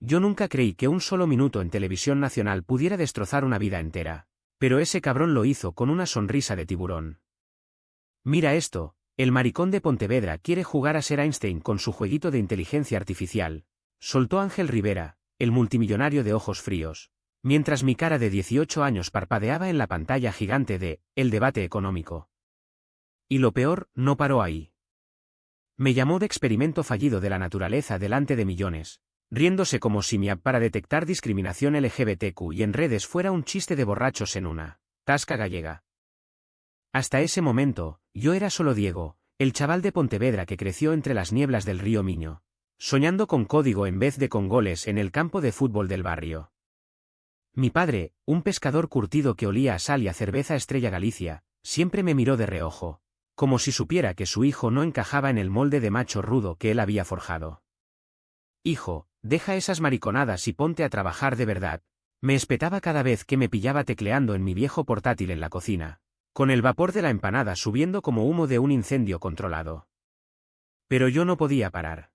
Yo nunca creí que un solo minuto en televisión nacional pudiera destrozar una vida entera. Pero ese cabrón lo hizo con una sonrisa de tiburón. Mira esto, el maricón de Pontevedra quiere jugar a ser Einstein con su jueguito de inteligencia artificial. Soltó Ángel Rivera, el multimillonario de ojos fríos, mientras mi cara de 18 años parpadeaba en la pantalla gigante de El Debate Económico. Y lo peor, no paró ahí. Me llamó de experimento fallido de la naturaleza delante de millones, riéndose como si mi app para detectar discriminación LGBTQ y en redes fuera un chiste de borrachos en una tasca gallega. Hasta ese momento, yo era solo Diego, el chaval de Pontevedra que creció entre las nieblas del río Miño, soñando con código en vez de con goles en el campo de fútbol del barrio. Mi padre, un pescador curtido que olía a sal y a cerveza Estrella Galicia, siempre me miró de reojo, como si supiera que su hijo no encajaba en el molde de macho rudo que él había forjado. Hijo, deja esas mariconadas y ponte a trabajar de verdad, me espetaba cada vez que me pillaba tecleando en mi viejo portátil en la cocina, con el vapor de la empanada subiendo como humo de un incendio controlado. Pero yo no podía parar.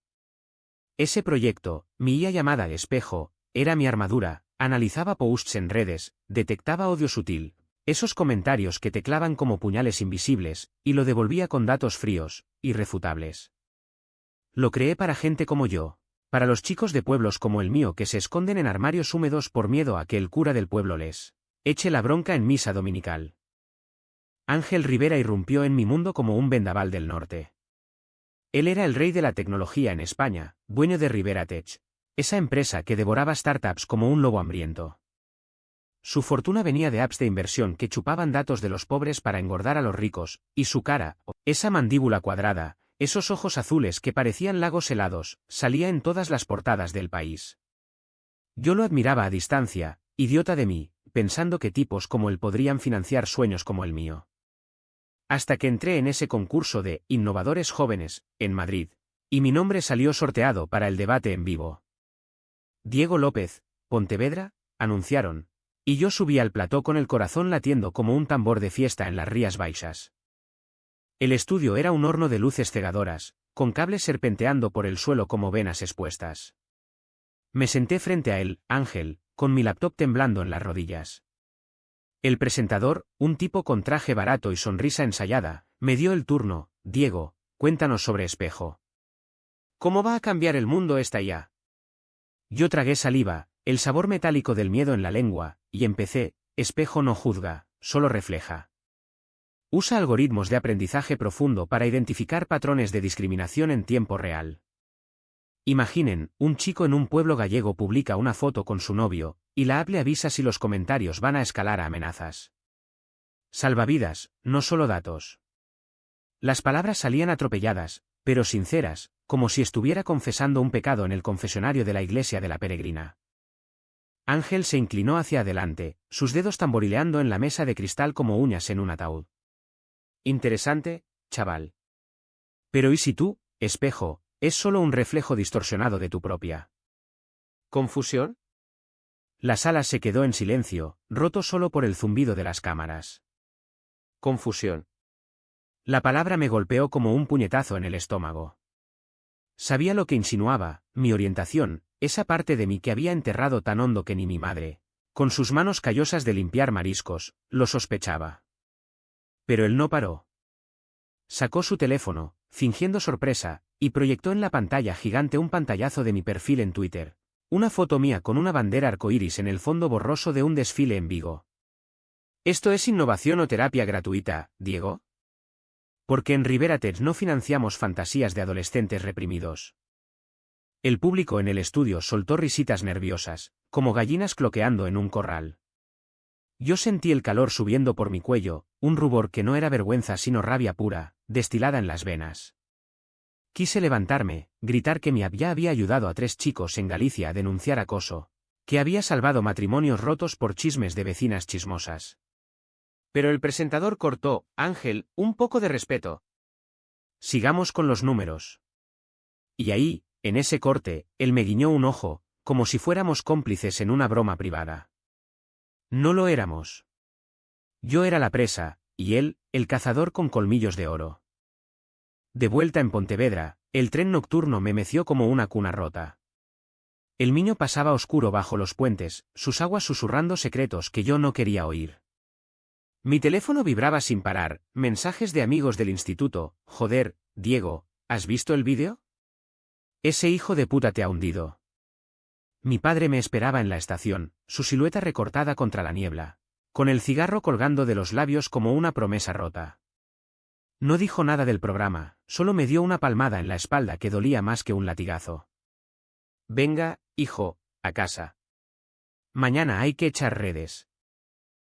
Ese proyecto, mi IA llamada Espejo, era mi armadura, analizaba posts en redes, detectaba odio sutil, esos comentarios que te clavan como puñales invisibles, y lo devolvía con datos fríos, irrefutables. Lo creé para gente como yo, para los chicos de pueblos como el mío que se esconden en armarios húmedos por miedo a que el cura del pueblo les eche la bronca en misa dominical. Ángel Rivera irrumpió en mi mundo como un vendaval del norte. Él era el rey de la tecnología en España, dueño de Rivera Tech, esa empresa que devoraba startups como un lobo hambriento. Su fortuna venía de apps de inversión que chupaban datos de los pobres para engordar a los ricos, y su cara, esa mandíbula cuadrada, esos ojos azules que parecían lagos helados, salía en todas las portadas del país. Yo lo admiraba a distancia, idiota de mí, pensando que tipos como él podrían financiar sueños como el mío. Hasta que entré en ese concurso de innovadores jóvenes, en Madrid, y mi nombre salió sorteado para el debate en vivo. Diego López, Pontevedra, anunciaron, y yo subí al plató con el corazón latiendo como un tambor de fiesta en las Rías Baixas. El estudio era un horno de luces cegadoras, con cables serpenteando por el suelo como venas expuestas. Me senté frente a él, Ángel, con mi laptop temblando en las rodillas. El presentador, un tipo con traje barato y sonrisa ensayada, me dio el turno. Diego, cuéntanos sobre Espejo. ¿Cómo va a cambiar el mundo esta IA? Yo tragué saliva, el sabor metálico del miedo en la lengua, y empecé. Espejo no juzga, solo refleja. Usa algoritmos de aprendizaje profundo para identificar patrones de discriminación en tiempo real. Imaginen, un chico en un pueblo gallego publica una foto con su novio, y la app le avisa si los comentarios van a escalar a amenazas. Salvavidas, no solo datos. Las palabras salían atropelladas, pero sinceras, como si estuviera confesando un pecado en el confesionario de la iglesia de la Peregrina. Ángel se inclinó hacia adelante, sus dedos tamborileando en la mesa de cristal como uñas en un ataúd. Interesante, chaval. Pero ¿y si tú, Espejo, es solo un reflejo distorsionado de tu propia confusión? La sala se quedó en silencio, roto solo por el zumbido de las cámaras. Confusión. La palabra me golpeó como un puñetazo en el estómago. Sabía lo que insinuaba, mi orientación, esa parte de mí que había enterrado tan hondo que ni mi madre, con sus manos callosas de limpiar mariscos, lo sospechaba. Pero él no paró. Sacó su teléfono, fingiendo sorpresa, y proyectó en la pantalla gigante un pantallazo de mi perfil en Twitter. Una foto mía con una bandera arcoíris en el fondo borroso de un desfile en Vigo. ¿Esto es innovación o terapia gratuita, Diego? Porque en Rivera Tech no financiamos fantasías de adolescentes reprimidos. El público en el estudio soltó risitas nerviosas, como gallinas cloqueando en un corral. Yo sentí el calor subiendo por mi cuello, un rubor que no era vergüenza sino rabia pura, destilada en las venas. Quise levantarme, gritar que mi app ya había ayudado a 3 chicos en Galicia a denunciar acoso, que había salvado matrimonios rotos por chismes de vecinas chismosas. Pero el presentador cortó. Ángel, un poco de respeto. Sigamos con los números. Y ahí, en ese corte, él me guiñó un ojo, como si fuéramos cómplices en una broma privada. No lo éramos. Yo era la presa, y él, el cazador con colmillos de oro. De vuelta en Pontevedra, el tren nocturno me meció como una cuna rota. El Miño pasaba oscuro bajo los puentes, sus aguas susurrando secretos que yo no quería oír. Mi teléfono vibraba sin parar, mensajes de amigos del instituto. Joder, Diego, ¿has visto el vídeo? Ese hijo de puta te ha hundido. Mi padre me esperaba en la estación, su silueta recortada contra la niebla, con el cigarro colgando de los labios como una promesa rota. No dijo nada del programa, solo me dio una palmada en la espalda que dolía más que un latigazo. Venga, hijo, a casa. Mañana hay que echar redes.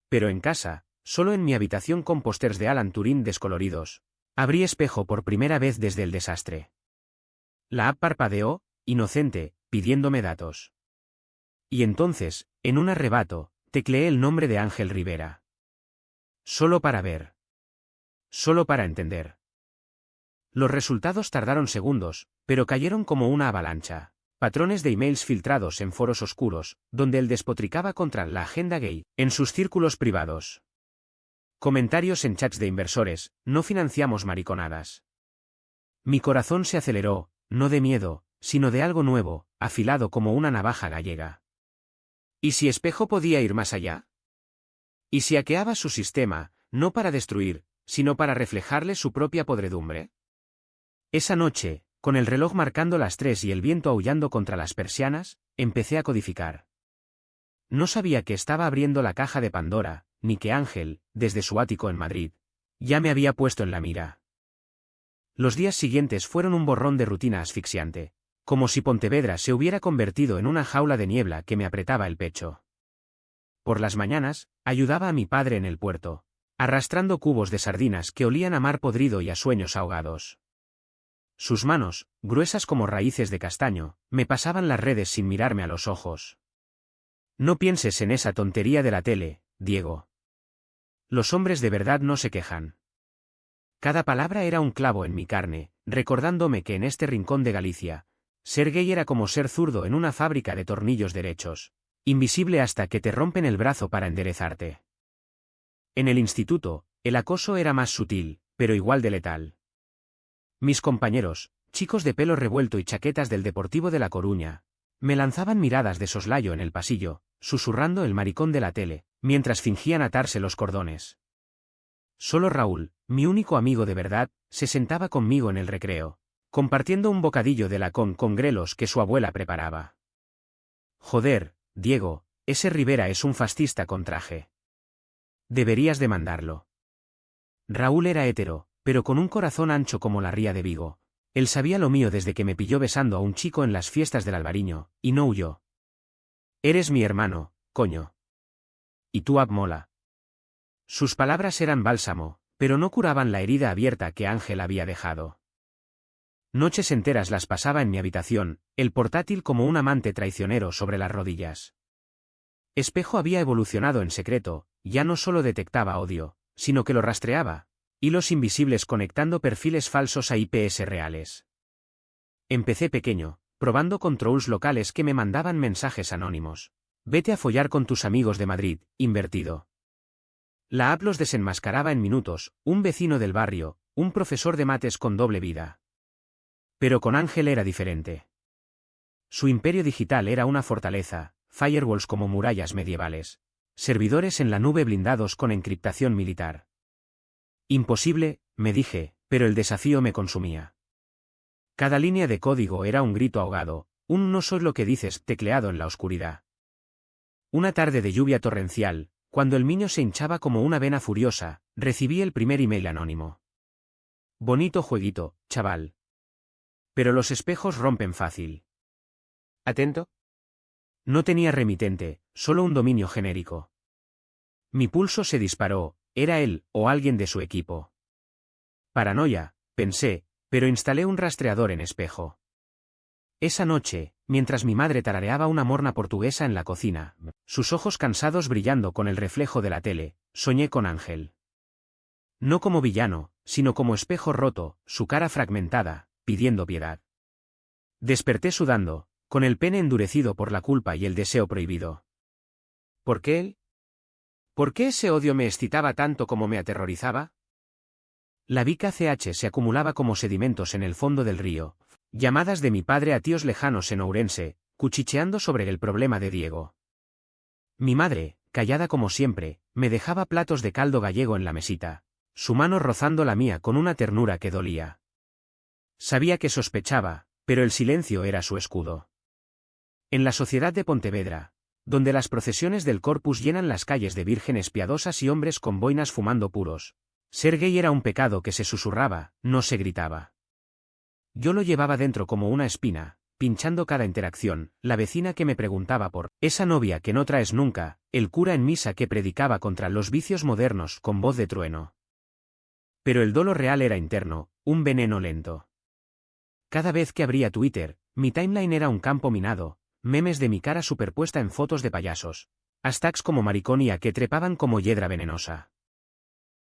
Pero en casa, solo en mi habitación con pósters de Alan Turing descoloridos, abrí espejo por primera vez desde el desastre. La app parpadeó, inocente, pidiéndome datos. Y entonces, en un arrebato, tecleé el nombre de Ángel Rivera. Solo para ver. Solo para entender. Los resultados tardaron segundos, pero cayeron como una avalancha. Patrones de emails filtrados en foros oscuros, donde él despotricaba contra la agenda gay, en sus círculos privados. Comentarios en chats de inversores: no financiamos mariconadas. Mi corazón se aceleró, no de miedo, sino de algo nuevo, afilado como una navaja gallega. ¿Y si Espejo podía ir más allá? ¿Y si hackeaba su sistema, no para destruir, sino para reflejarle su propia podredumbre? Esa noche, con el reloj marcando las 3 y el viento aullando contra las persianas, empecé a codificar. No sabía que estaba abriendo la caja de Pandora, ni que Ángel, desde su ático en Madrid, ya me había puesto en la mira. Los días siguientes fueron un borrón de rutina asfixiante, como si Pontevedra se hubiera convertido en una jaula de niebla que me apretaba el pecho. Por las mañanas, ayudaba a mi padre en el puerto, arrastrando cubos de sardinas que olían a mar podrido y a sueños ahogados. Sus manos, gruesas como raíces de castaño, me pasaban las redes sin mirarme a los ojos. No pienses en esa tontería de la tele, Diego. Los hombres de verdad no se quejan. Cada palabra era un clavo en mi carne, recordándome que en este rincón de Galicia, ser gay era como ser zurdo en una fábrica de tornillos derechos, invisible hasta que te rompen el brazo para enderezarte. En el instituto, el acoso era más sutil, pero igual de letal. Mis compañeros, chicos de pelo revuelto y chaquetas del Deportivo de La Coruña, me lanzaban miradas de soslayo en el pasillo, susurrando el maricón de la tele, mientras fingían atarse los cordones. Solo Raúl, mi único amigo de verdad, se sentaba conmigo en el recreo, compartiendo un bocadillo de lacón con grelos que su abuela preparaba. Joder, Diego, ese Rivera es un fascista con traje. Deberías demandarlo. Raúl era hétero, pero con un corazón ancho como la ría de Vigo. Él sabía lo mío desde que me pilló besando a un chico en las fiestas del Albariño, y no huyó. Eres mi hermano, coño. Y tú abmola. Sus palabras eran bálsamo, pero no curaban la herida abierta que Ángel había dejado. Noches enteras las pasaba en mi habitación, el portátil como un amante traicionero sobre las rodillas. Espejo había evolucionado en secreto, ya no solo detectaba odio, sino que lo rastreaba, hilos invisibles conectando perfiles falsos a IPs reales. Empecé pequeño, probando con trolls locales que me mandaban mensajes anónimos. Vete a follar con tus amigos de Madrid, invertido. La app los desenmascaraba en minutos, un vecino del barrio, un profesor de mates con doble vida. Pero con Ángel era diferente. Su imperio digital era una fortaleza, firewalls como murallas medievales, servidores en la nube blindados con encriptación militar. Imposible, me dije, pero el desafío me consumía. Cada línea de código era un grito ahogado, un no soy lo que dices tecleado en la oscuridad. Una tarde de lluvia torrencial, cuando el Miño se hinchaba como una vena furiosa, recibí el primer email anónimo. Bonito jueguito, chaval. Pero los espejos rompen fácil. ¿Atento? No tenía remitente, solo un dominio genérico. Mi pulso se disparó, era él, o alguien de su equipo. Paranoia, pensé, pero instalé un rastreador en Espejo. Esa noche, mientras mi madre tarareaba una morna portuguesa en la cocina, sus ojos cansados brillando con el reflejo de la tele, soñé con Ángel. No como villano, sino como espejo roto, su cara fragmentada, pidiendo piedad. Desperté sudando, con el pene endurecido por la culpa y el deseo prohibido. ¿Por qué él? ¿Por qué ese odio me excitaba tanto como me aterrorizaba? La Vica CH se acumulaba como sedimentos en el fondo del río. Llamadas de mi padre a tíos lejanos en Ourense, cuchicheando sobre el problema de Diego. Mi madre, callada como siempre, me dejaba platos de caldo gallego en la mesita, su mano rozando la mía con una ternura que dolía. Sabía que sospechaba, pero el silencio era su escudo. En la sociedad de Pontevedra, donde las procesiones del Corpus llenan las calles de vírgenes piadosas y hombres con boinas fumando puros, ser gay era un pecado que se susurraba, no se gritaba. Yo lo llevaba dentro como una espina, pinchando cada interacción, la vecina que me preguntaba por esa novia que no traes nunca, el cura en misa que predicaba contra los vicios modernos con voz de trueno. Pero el dolo real era interno, un veneno lento. Cada vez que abría Twitter, mi timeline era un campo minado, memes de mi cara superpuesta en fotos de payasos, hashtags como mariconía que trepaban como hiedra venenosa.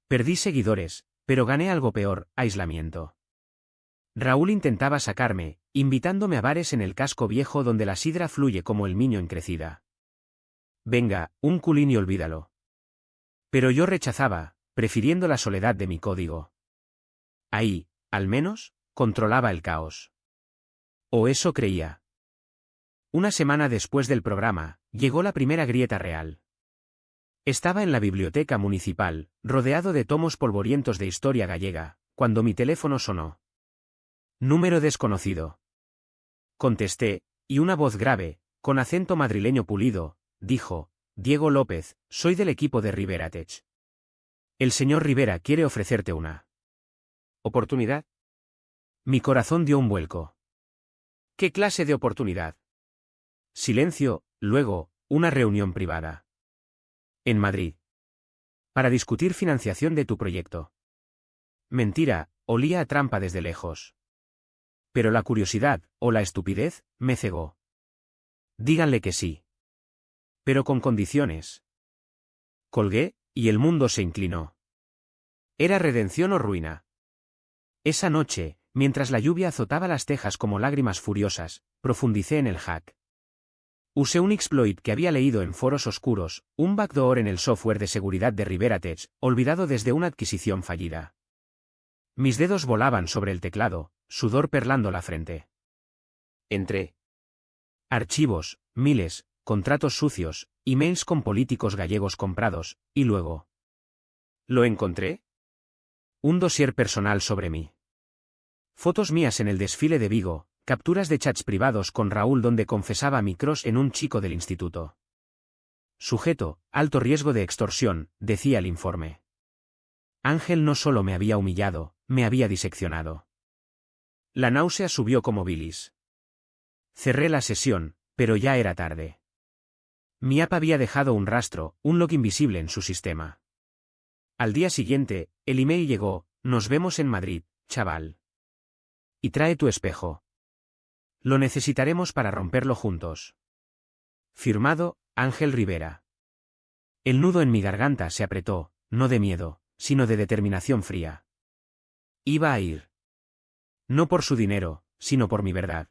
Perdí seguidores, pero gané algo peor, aislamiento. Raúl intentaba sacarme, invitándome a bares en el casco viejo donde la sidra fluye como el miño en crecida. Venga, un culín y olvídalo. Pero yo rechazaba, prefiriendo la soledad de mi código. Ahí, al menos, controlaba el caos. O eso creía. Una semana después del programa, llegó la primera grieta real. Estaba en la biblioteca municipal, rodeado de tomos polvorientos de historia gallega, cuando mi teléfono sonó. Número desconocido. Contesté, y una voz grave, con acento madrileño pulido, dijo: Diego López, soy del equipo de Rivera Tech. El señor Rivera quiere ofrecerte una oportunidad. Mi corazón dio un vuelco. ¿Qué clase de oportunidad? Silencio, luego, una reunión privada. En Madrid. Para discutir financiación de tu proyecto. Mentira, olía a trampa desde lejos. Pero la curiosidad, o la estupidez, me cegó. Díganle que sí. Pero con condiciones. Colgué, y el mundo se inclinó. ¿Era redención o ruina? Esa noche, mientras la lluvia azotaba las tejas como lágrimas furiosas, profundicé en el hack. Usé un exploit que había leído en foros oscuros, un backdoor en el software de seguridad de Rivera Tech, olvidado desde una adquisición fallida. Mis dedos volaban sobre el teclado, sudor perlando la frente. Entré. Archivos, miles, contratos sucios, emails con políticos gallegos comprados, y luego. ¿Lo encontré? Un dossier personal sobre mí. Fotos mías en el desfile de Vigo, capturas de chats privados con Raúl donde confesaba mi crush en un chico del instituto. Sujeto, alto riesgo de extorsión, decía el informe. Ángel no solo me había humillado, me había diseccionado. La náusea subió como bilis. Cerré la sesión, pero ya era tarde. Mi app había dejado un rastro, un log invisible en su sistema. Al día siguiente, el email llegó: nos vemos en Madrid, chaval. Y trae tu espejo. Lo necesitaremos para romperlo juntos. Firmado, Ángel Rivera. El nudo en mi garganta se apretó, no de miedo, sino de determinación fría. Iba a ir. No por su dinero, sino por mi verdad.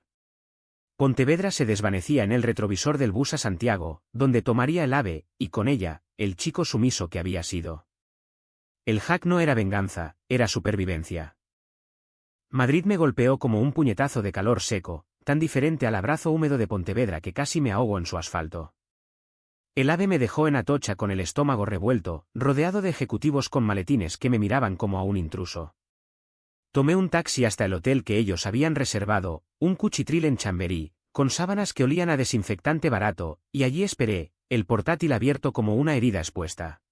Pontevedra se desvanecía en el retrovisor del bus a Santiago, donde tomaría el AVE, y con ella, el chico sumiso que había sido. El hack no era venganza, era supervivencia. Madrid me golpeó como un puñetazo de calor seco, tan diferente al abrazo húmedo de Pontevedra que casi me ahogo en su asfalto. El AVE me dejó en Atocha con el estómago revuelto, rodeado de ejecutivos con maletines que me miraban como a un intruso. Tomé un taxi hasta el hotel que ellos habían reservado, un cuchitril en Chamberí, con sábanas que olían a desinfectante barato, y allí esperé, el portátil abierto como una herida expuesta.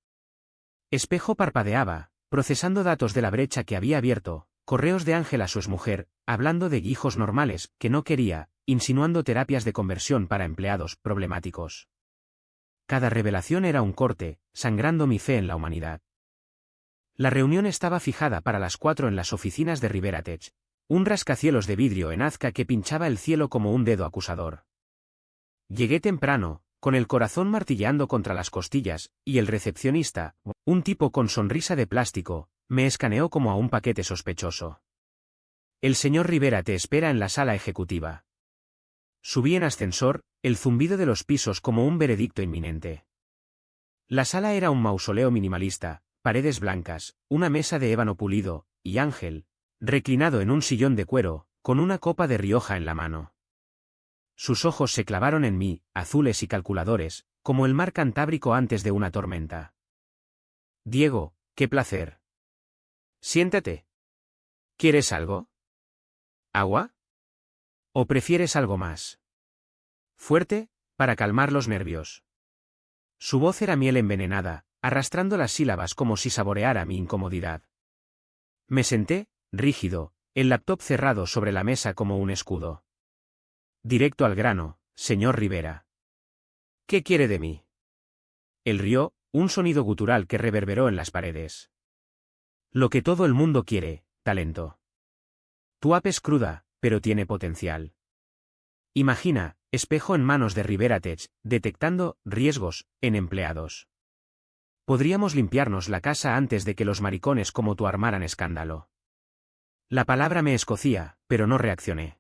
Espejo parpadeaba, procesando datos de la brecha que había abierto, correos de Ángel a su exmujer, hablando de hijos normales, que no quería, insinuando terapias de conversión para empleados problemáticos. Cada revelación era un corte, sangrando mi fe en la humanidad. La reunión estaba fijada para las 4 en las oficinas de Rivera Tech, un rascacielos de vidrio en Azca que pinchaba el cielo como un dedo acusador. Llegué temprano, con el corazón martilleando contra las costillas, y el recepcionista, un tipo con sonrisa de plástico, me escaneó como a un paquete sospechoso. El señor Rivera te espera en la sala ejecutiva. Subí en ascensor, el zumbido de los pisos como un veredicto inminente. La sala era un mausoleo minimalista, paredes blancas, una mesa de ébano pulido, y Ángel, reclinado en un sillón de cuero, con una copa de Rioja en la mano. Sus ojos se clavaron en mí, azules y calculadores, como el mar Cantábrico antes de una tormenta. Diego, qué placer. Siéntate. ¿Quieres algo? ¿Agua? ¿O prefieres algo más fuerte, para calmar los nervios? Su voz era miel envenenada, arrastrando las sílabas como si saboreara mi incomodidad. Me senté, rígido, el laptop cerrado sobre la mesa como un escudo. Directo al grano, señor Rivera. ¿Qué quiere de mí? Él rió, un sonido gutural que reverberó en las paredes. Lo que todo el mundo quiere, talento. Tu app es cruda, pero tiene potencial. Imagina, espejo en manos de Rivera Tech, detectando riesgos en empleados. Podríamos limpiarnos la casa antes de que los maricones como tú armaran escándalo. La palabra me escocía, pero no reaccioné.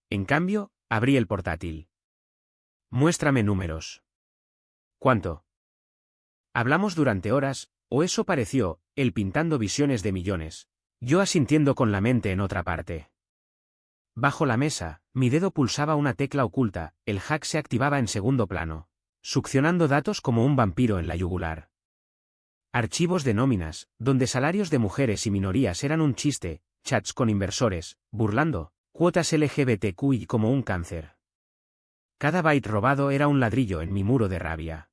En cambio, abrí el portátil. Muéstrame números. ¿Cuánto? Hablamos durante horas, o eso pareció, él pintando visiones de millones, yo asintiendo con la mente en otra parte. Bajo la mesa, mi dedo pulsaba una tecla oculta, el hack se activaba en segundo plano, succionando datos como un vampiro en la yugular. Archivos de nóminas, donde salarios de mujeres y minorías eran un chiste, chats con inversores, burlando, cuotas LGBTQI como un cáncer. Cada byte robado era un ladrillo en mi muro de rabia.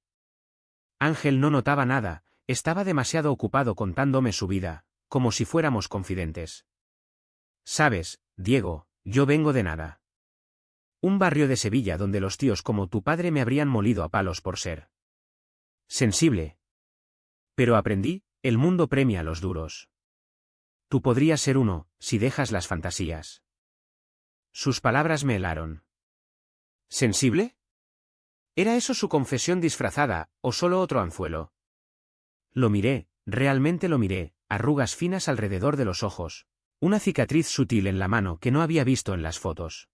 Ángel no notaba nada, estaba demasiado ocupado contándome su vida, como si fuéramos confidentes. Sabes, Diego, yo vengo de nada. Un barrio de Sevilla donde los tíos como tu padre me habrían molido a palos por ser sensible. Pero aprendí, el mundo premia a los duros. Tú podrías ser uno, si dejas las fantasías. Sus palabras me helaron. ¿Sensible? ¿Era eso su confesión disfrazada, o solo otro anzuelo? Lo miré, realmente lo miré, arrugas finas alrededor de los ojos, una cicatriz sutil en la mano que no había visto en las fotos.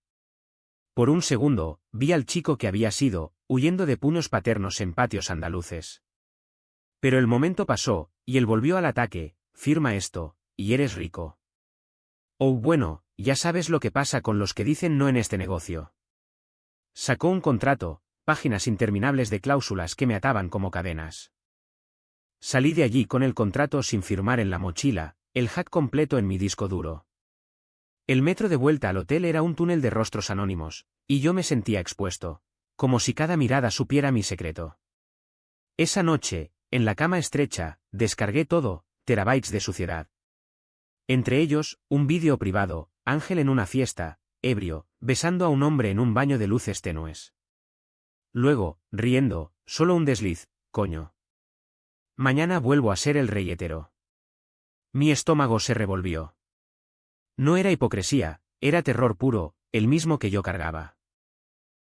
Por un segundo, vi al chico que había sido, huyendo de puños paternos en patios andaluces. Pero el momento pasó, y él volvió al ataque, firma esto, y eres rico. Oh bueno, ya sabes lo que pasa con los que dicen no en este negocio. Sacó un contrato, páginas interminables de cláusulas que me ataban como cadenas. Salí de allí con el contrato sin firmar en la mochila, el hack completo en mi disco duro. El metro de vuelta al hotel era un túnel de rostros anónimos, y yo me sentía expuesto, como si cada mirada supiera mi secreto. Esa noche, en la cama estrecha, descargué todo, terabytes de suciedad. Entre ellos, un vídeo privado, Ángel en una fiesta, ebrio, besando a un hombre en un baño de luces tenues. Luego, riendo, solo un desliz, coño. Mañana vuelvo a ser el rey hetero. Mi estómago se revolvió. No era hipocresía, era terror puro, el mismo que yo cargaba.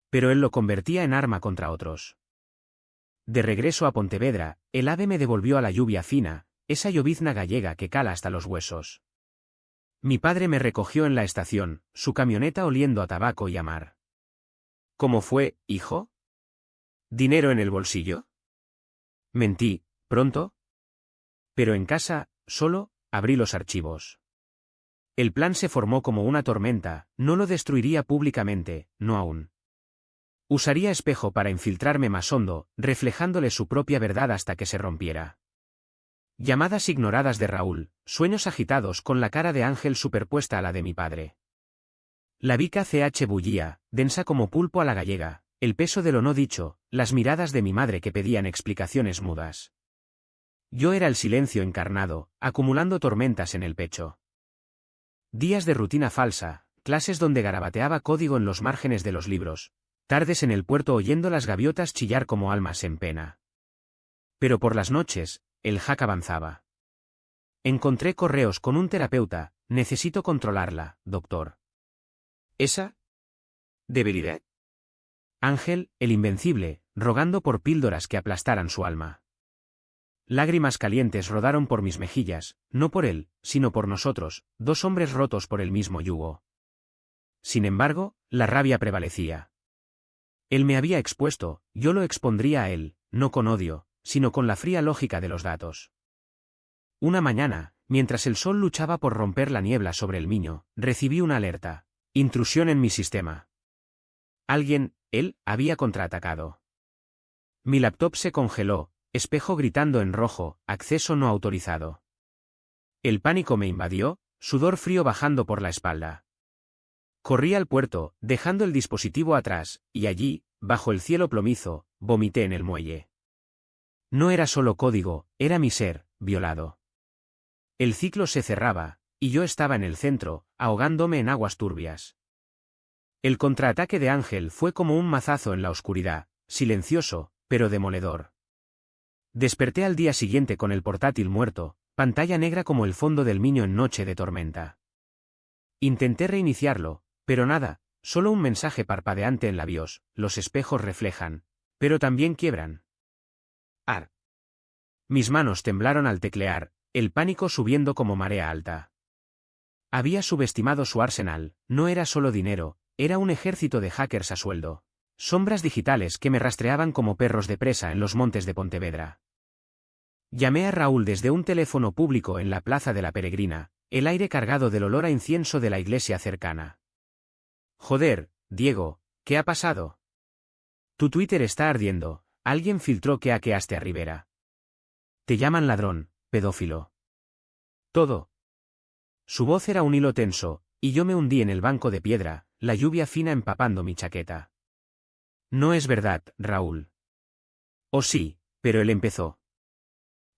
Pero él lo convertía en arma contra otros. De regreso a Pontevedra, el ave me devolvió a la lluvia fina, esa llovizna gallega que cala hasta los huesos. Mi padre me recogió en la estación, su camioneta oliendo a tabaco y a mar. ¿Cómo fue, hijo? ¿Dinero en el bolsillo? Mentí, ¿pronto? Pero en casa, solo, abrí los archivos. El plan se formó como una tormenta, no lo destruiría públicamente, no aún. Usaría espejo para infiltrarme más hondo, reflejándole su propia verdad hasta que se rompiera. Llamadas ignoradas de Raúl, sueños agitados con la cara de Ángel superpuesta a la de mi padre. La bica CH bullía, densa como pulpo a la gallega, el peso de lo no dicho, las miradas de mi madre que pedían explicaciones mudas. Yo era el silencio encarnado, acumulando tormentas en el pecho. Días de rutina falsa, clases donde garabateaba código en los márgenes de los libros, tardes en el puerto oyendo las gaviotas chillar como almas en pena. Pero por las noches, el hack avanzaba. Encontré correos con un terapeuta, necesito controlarla, doctor. ¿Esa? ¿Debilidad? Ángel, el invencible, rogando por píldoras que aplastaran su alma. Lágrimas calientes rodaron por mis mejillas, no por él, sino por nosotros, dos hombres rotos por el mismo yugo. Sin embargo, la rabia prevalecía. Él me había expuesto, yo lo expondría a él, no con odio, sino con la fría lógica de los datos. Una mañana, mientras el sol luchaba por romper la niebla sobre el Miño, recibí una alerta. Intrusión en mi sistema. Él, había contraatacado. Mi laptop se congeló, espejo gritando en rojo, acceso no autorizado. El pánico me invadió, sudor frío bajando por la espalda. Corrí al puerto, dejando el dispositivo atrás, y allí, bajo el cielo plomizo, vomité en el muelle. No era solo código, era mi ser, violado. El ciclo se cerraba, y yo estaba en el centro, ahogándome en aguas turbias. El contraataque de Ángel fue como un mazazo en la oscuridad, silencioso, pero demoledor. Desperté al día siguiente con el portátil muerto, pantalla negra como el fondo del Miño en noche de tormenta. Intenté reiniciarlo, pero nada, solo un mensaje parpadeante en la BIOS, los espejos reflejan, pero también quiebran. Mis manos temblaron al teclear, el pánico subiendo como marea alta. Había subestimado su arsenal, no era solo dinero, era un ejército de hackers a sueldo. Sombras digitales que me rastreaban como perros de presa en los montes de Pontevedra. Llamé a Raúl desde un teléfono público en la Plaza de la Peregrina, el aire cargado del olor a incienso de la iglesia cercana. Joder, Diego, ¿qué ha pasado? Tu Twitter está ardiendo, alguien filtró que hackeaste a Rivera. Te llaman ladrón, pedófilo. Todo. Su voz era un hilo tenso, y yo me hundí en el banco de piedra, la lluvia fina empapando mi chaqueta. No es verdad, Raúl. Oh sí, pero él empezó.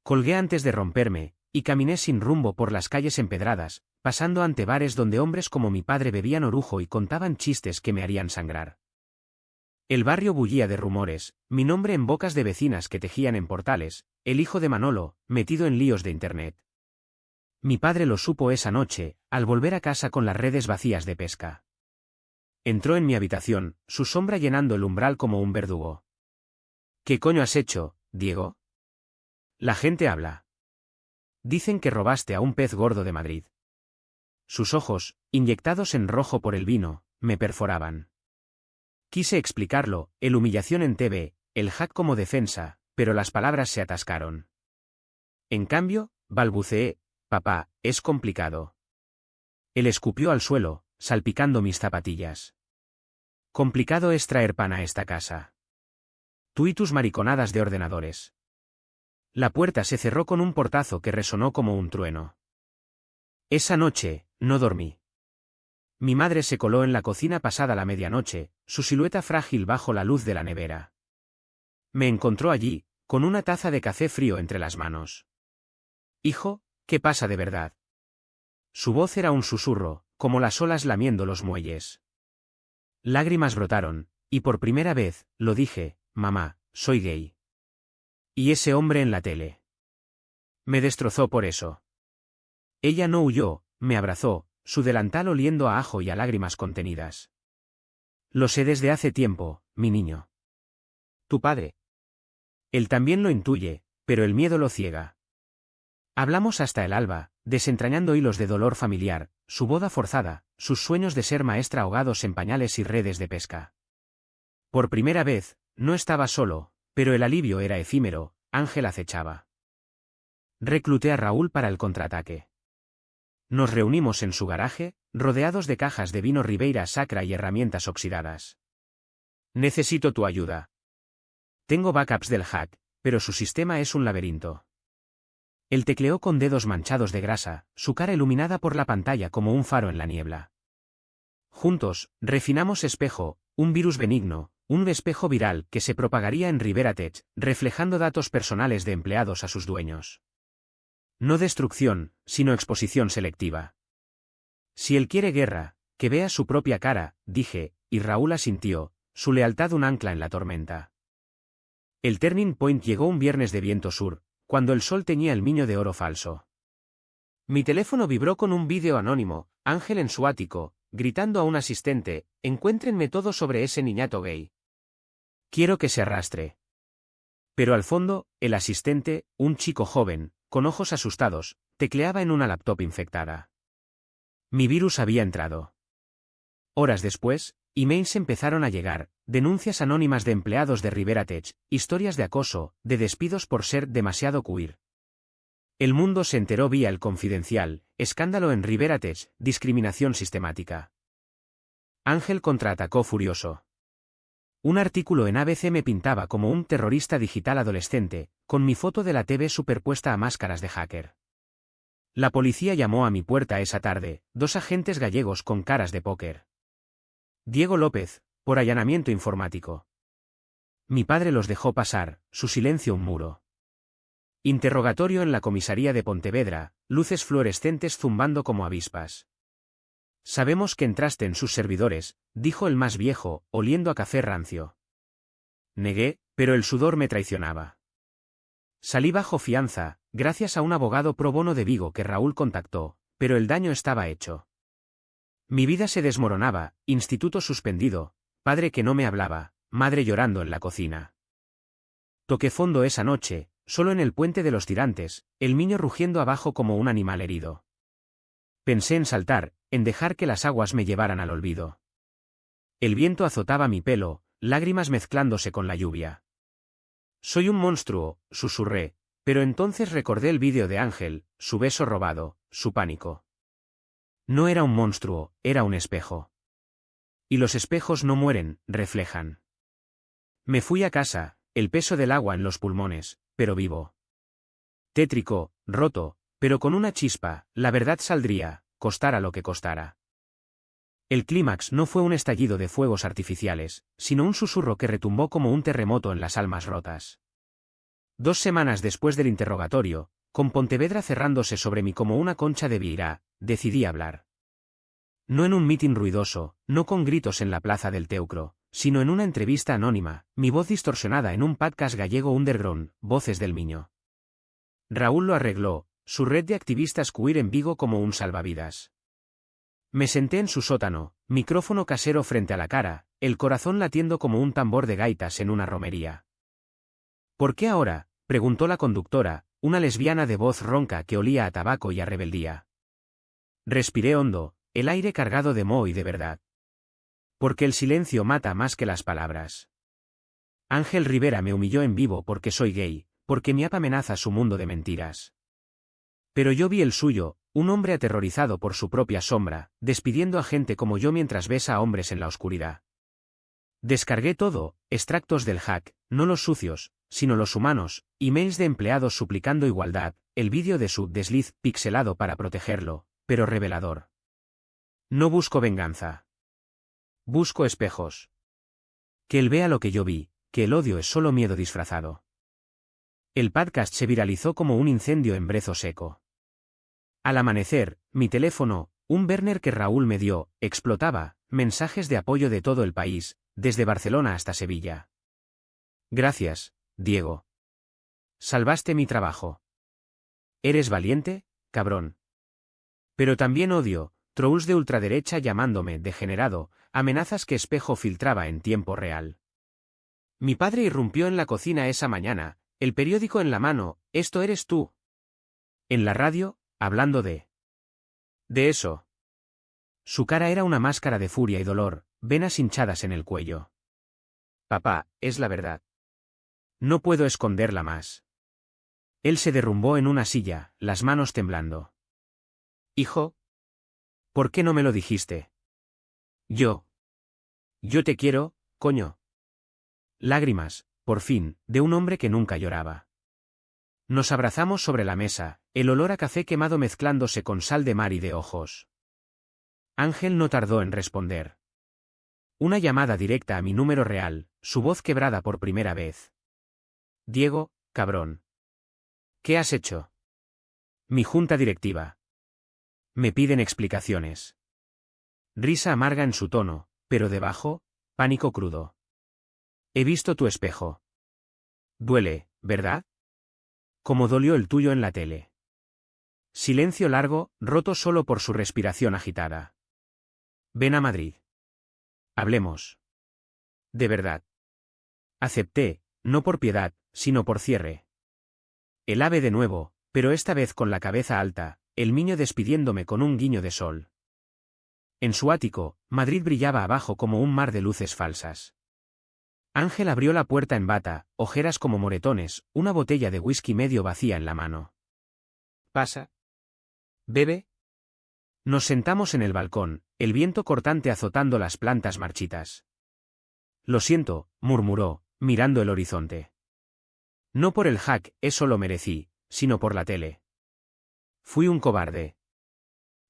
Colgué antes de romperme, y caminé sin rumbo por las calles empedradas, pasando ante bares donde hombres como mi padre bebían orujo y contaban chistes que me harían sangrar. El barrio bullía de rumores, mi nombre en bocas de vecinas que tejían en portales, el hijo de Manolo, metido en líos de internet. Mi padre lo supo esa noche, al volver a casa con las redes vacías de pesca. Entró en mi habitación, su sombra llenando el umbral como un verdugo. ¿Qué coño has hecho, Diego? La gente habla. Dicen que robaste a un pez gordo de Madrid. Sus ojos, inyectados en rojo por el vino, me perforaban. Quise explicarlo, el humillación en TV, el hack como defensa, pero las palabras se atascaron. En cambio, balbuceé, papá, es complicado. Él escupió al suelo, salpicando mis zapatillas. Complicado es traer pan a esta casa. Tú y tus mariconadas de ordenadores. La puerta se cerró con un portazo que resonó como un trueno. Esa noche, no dormí. Mi madre se coló en la cocina pasada la medianoche, su silueta frágil bajo la luz de la nevera. Me encontró allí, con una taza de café frío entre las manos. Hijo, ¿qué pasa de verdad? Su voz era un susurro, como las olas lamiendo los muelles. Lágrimas brotaron, y por primera vez, lo dije, mamá, soy gay. Y ese hombre en la tele. Me destrozó por eso. Ella no huyó, me abrazó, su delantal oliendo a ajo y a lágrimas contenidas. Lo sé desde hace tiempo, mi niño. Tu padre. Él también lo intuye, pero el miedo lo ciega. Hablamos hasta el alba, desentrañando hilos de dolor familiar, su boda forzada, sus sueños de ser maestra ahogados en pañales y redes de pesca. Por primera vez, no estaba solo, pero el alivio era efímero, Ángel acechaba. Recluté a Raúl para el contraataque. Nos reunimos en su garaje, rodeados de cajas de vino Ribeira Sacra y herramientas oxidadas. Necesito tu ayuda. Tengo backups del hack, pero su sistema es un laberinto. Él tecleó con dedos manchados de grasa, su cara iluminada por la pantalla como un faro en la niebla. Juntos, refinamos Espejo, un virus benigno, un espejo viral que se propagaría en Rivera Tech, reflejando datos personales de empleados a sus dueños. No destrucción, sino exposición selectiva. Si él quiere guerra, que vea su propia cara, dije, y Raúl asintió, su lealtad un ancla en la tormenta. El turning point llegó un viernes de viento sur, cuando el sol teñía el Miño de oro falso. Mi teléfono vibró con un vídeo anónimo, Ángel en su ático, gritando a un asistente, encuéntrenme todo sobre ese niñato gay. Quiero que se arrastre. Pero al fondo, el asistente, un chico joven, con ojos asustados, tecleaba en una laptop infectada. Mi virus había entrado. Horas después, emails empezaron a llegar, denuncias anónimas de empleados de Rivera Tech, historias de acoso, de despidos por ser demasiado queer. El mundo se enteró vía El Confidencial, escándalo en Rivera Tech, discriminación sistemática. Ángel contraatacó furioso. Un artículo en ABC me pintaba como un terrorista digital adolescente, con mi foto de la TV superpuesta a máscaras de hacker. La policía llamó a mi puerta esa tarde, 2 agentes gallegos con caras de póker. Diego López, por allanamiento informático. Mi padre los dejó pasar, su silencio un muro. Interrogatorio en la comisaría de Pontevedra, luces fluorescentes zumbando como avispas. Sabemos que entraste en sus servidores, dijo el más viejo, oliendo a café rancio. Negué, pero el sudor me traicionaba. Salí bajo fianza, gracias a un abogado pro bono de Vigo que Raúl contactó, pero el daño estaba hecho. Mi vida se desmoronaba, instituto suspendido, padre que no me hablaba, madre llorando en la cocina. Toqué fondo esa noche, solo en el puente de los tirantes, el niño rugiendo abajo como un animal herido. Pensé en saltar, en dejar que las aguas me llevaran al olvido. El viento azotaba mi pelo, lágrimas mezclándose con la lluvia. Soy un monstruo, susurré, pero entonces recordé el vídeo de Ángel, su beso robado, su pánico. No era un monstruo, era un espejo. Y los espejos no mueren, reflejan. Me fui a casa, el peso del agua en los pulmones, pero vivo. Tétrico, roto, pero con una chispa, la verdad saldría, costara lo que costara. El clímax no fue un estallido de fuegos artificiales, sino un susurro que retumbó como un terremoto en las almas rotas. 2 semanas después del interrogatorio, con Pontevedra cerrándose sobre mí como una concha de vieira, decidí hablar. No en un mitin ruidoso, no con gritos en la plaza del Teucro, sino en una entrevista anónima, mi voz distorsionada en un podcast gallego underground, Voces del Miño. Raúl lo arregló, su red de activistas queer en Vigo como un salvavidas. Me senté en su sótano, micrófono casero frente a la cara, el corazón latiendo como un tambor de gaitas en una romería. ¿Por qué ahora?, preguntó la conductora, una lesbiana de voz ronca que olía a tabaco y a rebeldía. Respiré hondo, el aire cargado de moho y de verdad. Porque el silencio mata más que las palabras. Ángel Rivera me humilló en vivo porque soy gay, porque mi app amenaza su mundo de mentiras. Pero yo vi el suyo, un hombre aterrorizado por su propia sombra, despidiendo a gente como yo mientras besa a hombres en la oscuridad. Descargué todo, extractos del hack, no los sucios, sino los humanos, emails de empleados suplicando igualdad, el vídeo de su desliz pixelado para protegerlo, pero revelador. No busco venganza. Busco espejos. Que él vea lo que yo vi, que el odio es solo miedo disfrazado. El podcast se viralizó como un incendio en brezo seco. Al amanecer, mi teléfono, un burner que Raúl me dio, explotaba, mensajes de apoyo de todo el país, desde Barcelona hasta Sevilla. Gracias, Diego. Salvaste mi trabajo. Eres valiente, cabrón. Pero también odio, trolls de ultraderecha llamándome degenerado, amenazas que Espejo filtraba en tiempo real. Mi padre irrumpió en la cocina esa mañana, el periódico en la mano, ¿esto eres tú? En la radio, hablando de eso. Su cara era una máscara de furia y dolor, venas hinchadas en el cuello. Papá, es la verdad. No puedo esconderla más. Él se derrumbó en una silla, las manos temblando. Hijo, ¿por qué no me lo dijiste? Yo te quiero, coño. Lágrimas, por fin, de un hombre que nunca lloraba. Nos abrazamos sobre la mesa, el olor a café quemado mezclándose con sal de mar y de ojos. Ángel no tardó en responder. Una llamada directa a mi número real, su voz quebrada por primera vez. Diego, cabrón. ¿Qué has hecho? Mi junta directiva. Me piden explicaciones. Risa amarga en su tono, pero debajo, pánico crudo. He visto tu espejo. Duele, ¿verdad? Como dolió el tuyo en la tele. Silencio largo, roto solo por su respiración agitada. Ven a Madrid. Hablemos. De verdad. Acepté, no por piedad, sino por cierre. El ave de nuevo, pero esta vez con la cabeza alta, el niño despidiéndome con un guiño de sol. En su ático, Madrid brillaba abajo como un mar de luces falsas. Ángel abrió la puerta en bata, ojeras como moretones, una botella de whisky medio vacía en la mano. ¿Pasa? ¿Bebe? Nos sentamos en el balcón, el viento cortante azotando las plantas marchitas. Lo siento, murmuró, mirando el horizonte. No por el hack, eso lo merecí, sino por la tele. Fui un cobarde.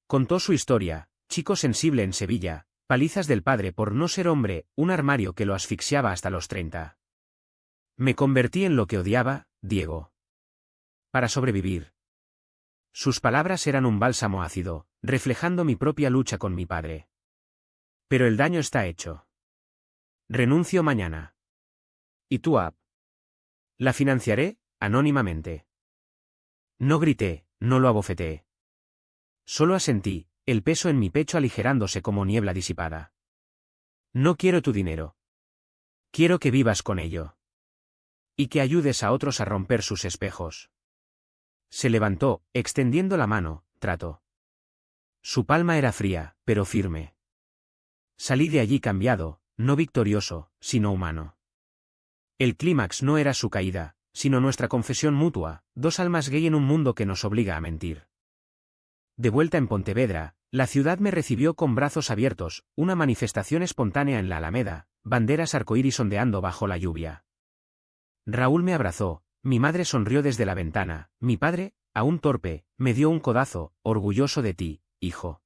Contó su historia, chico sensible en Sevilla, palizas del padre por no ser hombre, un armario que lo asfixiaba hasta los 30. Me convertí en lo que odiaba, Diego. Para sobrevivir. Sus palabras eran un bálsamo ácido, reflejando mi propia lucha con mi padre. Pero el daño está hecho. Renuncio mañana. ¿Y tú, Ab? La financiaré, anónimamente. No grité, no lo abofeteé. Solo asentí, el peso en mi pecho aligerándose como niebla disipada. No quiero tu dinero. Quiero que vivas con ello. Y que ayudes a otros a romper sus espejos. Se levantó, extendiendo la mano, trató. Su palma era fría, pero firme. Salí de allí cambiado, no victorioso, sino humano. El clímax no era su caída, sino nuestra confesión mutua, dos almas gay en un mundo que nos obliga a mentir. De vuelta en Pontevedra, la ciudad me recibió con brazos abiertos, una manifestación espontánea en la Alameda, banderas arcoíris ondeando bajo la lluvia. Raúl me abrazó, mi madre sonrió desde la ventana, mi padre, aún torpe, me dio un codazo, orgulloso de ti, hijo.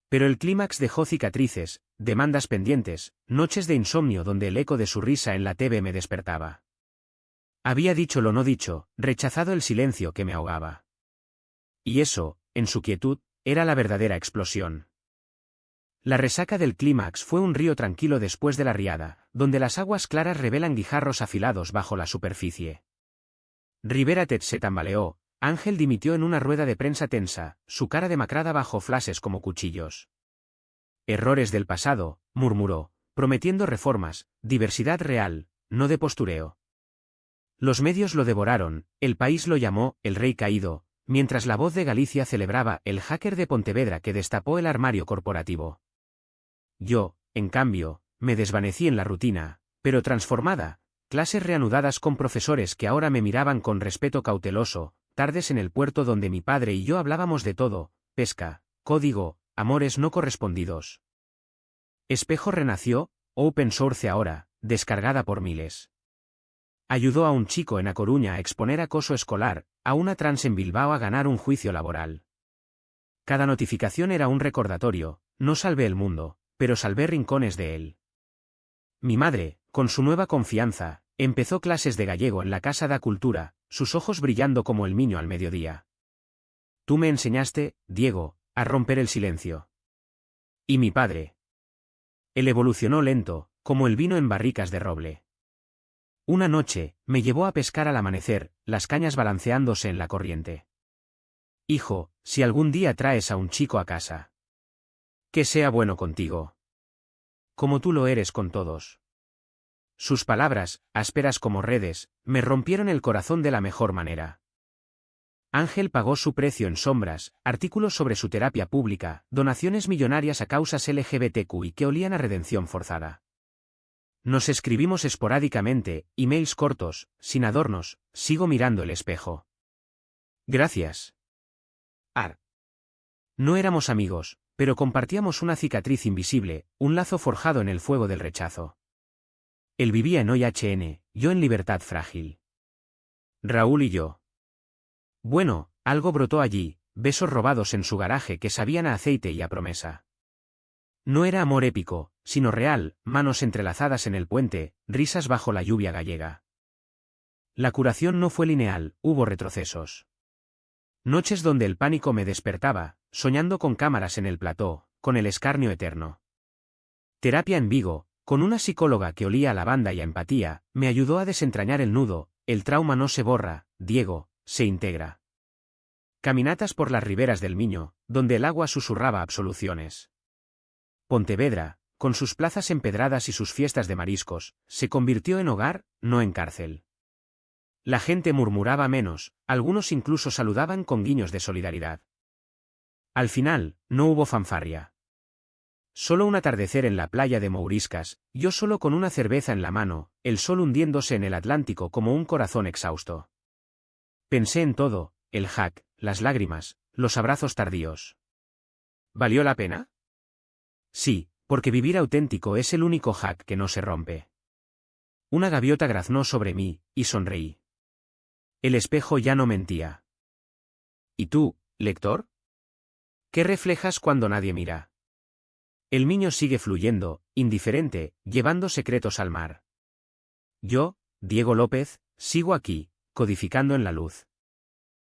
Pero el clímax dejó cicatrices, demandas pendientes, noches de insomnio donde el eco de su risa en la TV me despertaba. Había dicho lo no dicho, rechazado el silencio que me ahogaba. Y eso, en su quietud, era la verdadera explosión. La resaca del clímax fue un río tranquilo después de la riada, donde las aguas claras revelan guijarros afilados bajo la superficie. Rivera Tet se tambaleó, Ángel dimitió en una rueda de prensa tensa, su cara demacrada bajo flashes como cuchillos. Errores del pasado, murmuró, prometiendo reformas, diversidad real, no de postureo. Los medios lo devoraron, el país lo llamó el rey caído, mientras La Voz de Galicia celebraba el hacker de Pontevedra que destapó el armario corporativo. Yo, en cambio, me desvanecí en la rutina, pero transformada, clases reanudadas con profesores que ahora me miraban con respeto cauteloso, tardes en el puerto donde mi padre y yo hablábamos de todo, pesca, código, amores no correspondidos. Espejo renació, open source ahora, descargada por miles. Ayudó a un chico en A Coruña a exponer acoso escolar, a una trans en Bilbao a ganar un juicio laboral. Cada notificación era un recordatorio, no salvé el mundo, pero salvé rincones de él. Mi madre, con su nueva confianza, empezó clases de gallego en la Casa da Cultura, sus ojos brillando como el miño al mediodía. Tú me enseñaste, Diego, a romper el silencio. Y mi padre. Él evolucionó lento, como el vino en barricas de roble. Una noche, me llevó a pescar al amanecer, las cañas balanceándose en la corriente. Hijo, si algún día traes a un chico a casa, que sea bueno contigo. Como tú lo eres con todos. Sus palabras, ásperas como redes, me rompieron el corazón de la mejor manera. Ángel pagó su precio en sombras, artículos sobre su terapia pública, donaciones millonarias a causas LGBTQI que olían a redención forzada. Nos escribimos esporádicamente, emails cortos, sin adornos, sigo mirando el espejo. Gracias. Ar. No éramos amigos, pero compartíamos una cicatriz invisible, un lazo forjado en el fuego del rechazo. Él vivía en OIHN, yo en Libertad Frágil. Raúl y yo. Bueno, algo brotó allí, besos robados en su garaje que sabían a aceite y a promesa. No era amor épico, sino real, manos entrelazadas en el puente, risas bajo la lluvia gallega. La curación no fue lineal, hubo retrocesos. Noches donde el pánico me despertaba, soñando con cámaras en el plató, con el escarnio eterno. Terapia en Vigo, con una psicóloga que olía a lavanda y a empatía, me ayudó a desentrañar el nudo, el trauma no se borra, Diego, se integra. Caminatas por las riberas del Miño, donde el agua susurraba absoluciones. Pontevedra, con sus plazas empedradas y sus fiestas de mariscos, se convirtió en hogar, no en cárcel. La gente murmuraba menos, algunos incluso saludaban con guiños de solidaridad. Al final, no hubo fanfarria. Solo un atardecer en la playa de Mouriscas, yo solo con una cerveza en la mano, el sol hundiéndose en el Atlántico como un corazón exhausto. Pensé en todo, el hack, las lágrimas, los abrazos tardíos. ¿Valió la pena? Sí, Porque vivir auténtico es el único hack que no se rompe. Una gaviota graznó sobre mí, y sonreí. El espejo ya no mentía. ¿Y tú, lector? ¿Qué reflejas cuando nadie mira? El niño sigue fluyendo, indiferente, llevando secretos al mar. Yo, Diego López, sigo aquí, codificando en la luz.